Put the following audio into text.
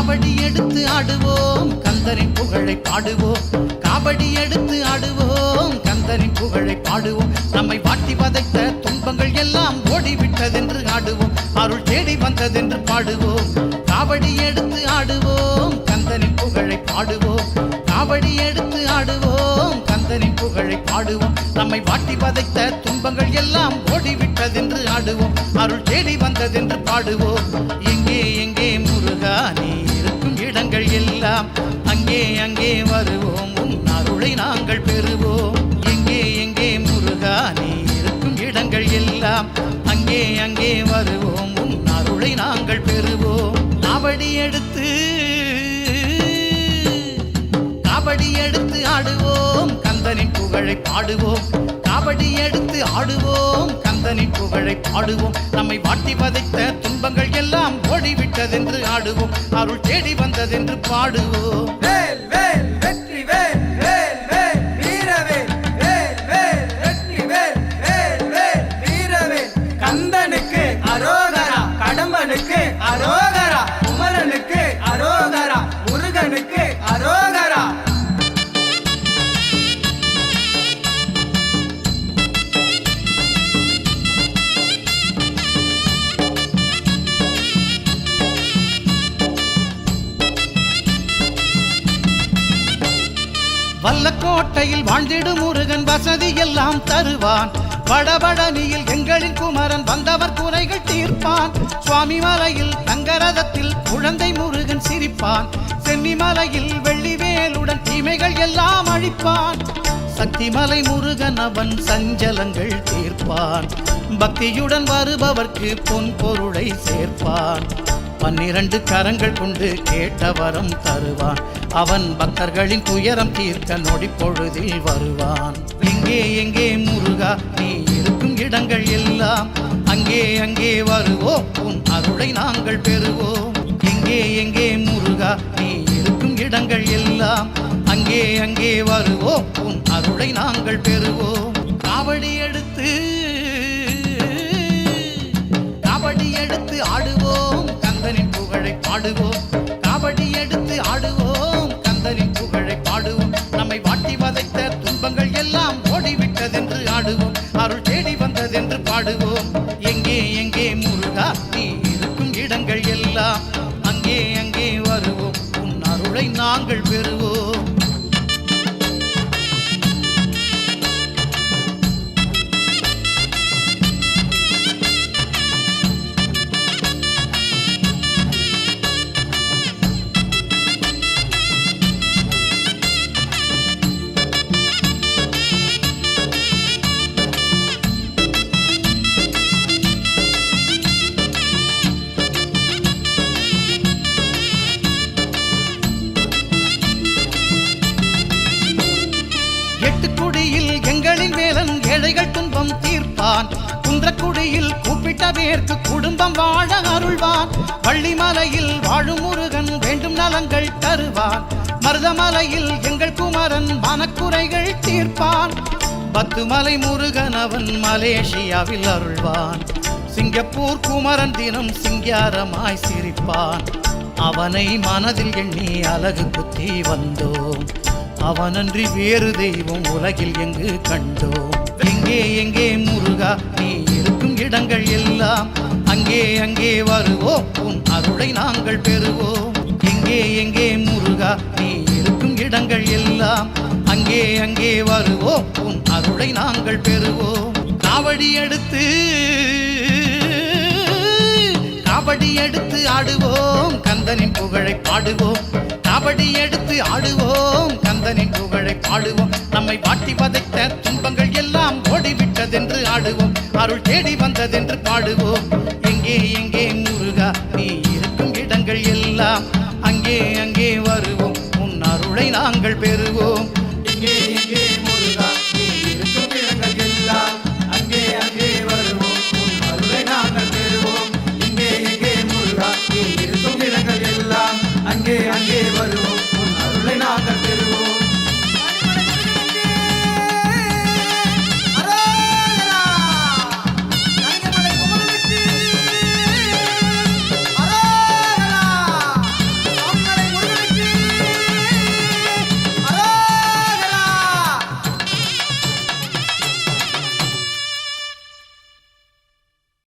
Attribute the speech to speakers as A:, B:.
A: காவடி எடுத்து ஆடுவோம் கந்தனின் புகழை பாடுவோம் காவடி எடுத்து ஆடுவோம் கந்தனின் புகழை பாடுவோம் நம்மை வாட்டி வதைத்த துன்பங்கள் எல்லாம் ஓடிவிட்டதென்று ஆடுவோம் அருள் தேடி வந்ததென்று பாடுவோம் காவடி எடுத்து ஆடுவோம் கந்தனின் புகழை பாடுவோம் காவடி எடுத்து ஆடுவோம் கந்தனின் புகழை பாடுவோம் நம்மை வாட்டி வதைத்த துன்பங்கள் எல்லாம் ஓடிவிட்டதென்று ஆடுவோம் அருள் தேடி வந்ததென்று பாடுவோம் எங்கே எங்கே முருகா நீ இருக்கும் இடங்கள் எல்லாம் அங்கே அங்கே வருவோம் உன் அருளை நாங்கள் பெறுவோம் எங்கே எங்கே முருகா நீ இருக்கும் இடங்கள் எல்லாம் அங்கே அங்கே வருவோம் உன் அருளை நாங்கள் பெறுவோம் காவடி எடுத்து ஆடுவோம் கந்தனின் புகழை பாடுவோம் காவடி எடுத்து ஆடுவோம் கந்தனின் புகழை பாடுவோம் நம்மை வாட்டி வதைத்த துன்பங்கள் எல்லாம் ஓடிவிட்டதென்று ஆடுவோம் அருள் தேடி வந்ததென்று பாடுவோம்
B: வேல் வேல் வெற்றி வேல் வேல் வேல் வீரவேல் வேல் வேல் வெற்றி வேல் வேல் வேல் வீரவேல் கந்தனுக்கு அரோகரா கடம்பனுக்கு அரோகரா குமரனுக்கு அரோகரா முருகனுக்கு அரோகரா
A: வல்லக்கோட்டையில் வாழ்ந்திடும் முருகன் வசதி எல்லாம் தருவான் வடபழனியில் எங்களின் குமரன் வந்தவர் குறைகள் தீர்ப்பான் சுவாமி மலையில் தங்கரதத்தில் குழந்தை முருகன் சிரிப்பான் சென்னிமலையில் வெள்ளிவேலுடன் தீமைகள் எல்லாம் அழிப்பான் சக்திமலை முருகன் அவன் சஞ்சலங்கள் தீர்ப்பான் பக்தியுடன் வருபவர்க்கு பொன் பொருளை சேர்ப்பான் 12 கரங்கள் கொண்டு கேட்ட வரம் தருவான் அவன் பக்தர்களின் துயரம் தீர்க்க நொடி பொழுதில் வருவான் எங்கே எங்கே முருகா நீ இருக்கும் இடங்கள் எல்லாம் அங்கே அங்கே வருவோம் உன் அருளை நாங்கள் பெறுவோம் எங்கே எங்கே முருகா நீ இருக்கும் இடங்கள் எல்லாம் அங்கே அங்கே வருவோம் உன் அருளை நாங்கள் பெறுவோம் காவடி எடுத்து ஆடுவோம் கந்தனின் புகழை பாடுவோம் காவடி எடுத்து ஆடுவோம் கந்தனின் புகழை பாடுவோம் நம்மை வாட்டி வதைத்த துன்பங்கள் எல்லாம் ஓடிவிட்டதென்று ஆடுவோம் அருள் தேடி வந்ததென்று பாடுவோம் எங்கே எங்கே முருகா நீ இருக்கும் இடங்கள் எல்லாம் அங்கே அங்கே வருவோம் உன் அருளை நாங்கள் பெறுவோம் எங்களின் வேலன் ஏழைகள் துன்பம் தீர்ப்பான் குன்றக்குடியில் கூப்பிட்ட பேருக்கு குடும்பம் வாழ அருள்வான் வள்ளிமலையில் வாழும் முருகன் வேண்டும் நலங்கள் தருவான் மருதமலையில் எங்கள் குமரன் மனக்குறைகள் தீர்ப்பான் பத்துமலை முருகன் அவன் மலேசியாவில் அருள்வான் சிங்கப்பூர் குமரன் தினம் சிங்காரமாய் சிரிப்பான் அவனை மனதில் எண்ணி அழகு குத்தி வந்தோம் அவனன்றி வேறு தெய்வம் உலகில் எங்கு கண்டோம் எங்கே எங்கே முருகா நீ இருக்கும் இடங்கள் எல்லாம் அங்கே அங்கே வருவோம் உன் அருளை நாங்கள் பெறுவோம் எங்கே எங்கே முருகா நீ இருக்கும் இடங்கள் எல்லாம் அங்கே அங்கே வருவோம் உன் அருளை நாங்கள் பெறுவோம் காவடி எடுத்து ஆடுவோம் கந்தனின் புகழை பாடுவோம் காவடி எடுத்து ஆடுவோம் கந்தனின் புகழை பாடுவோம் நம்மை வாட்டி வதைத்த துன்பங்கள் எல்லாம் ஓடிவிட்டதென்று ஆடுவோம் அருள் தேடி வந்ததென்று பாடுவோம் எங்கே எங்கே முருகா நீ இருக்கும் இடங்கள் எல்லாம் அங்கே அங்கே வருவோம் உன் அருளை நாங்கள் பெறுவோம்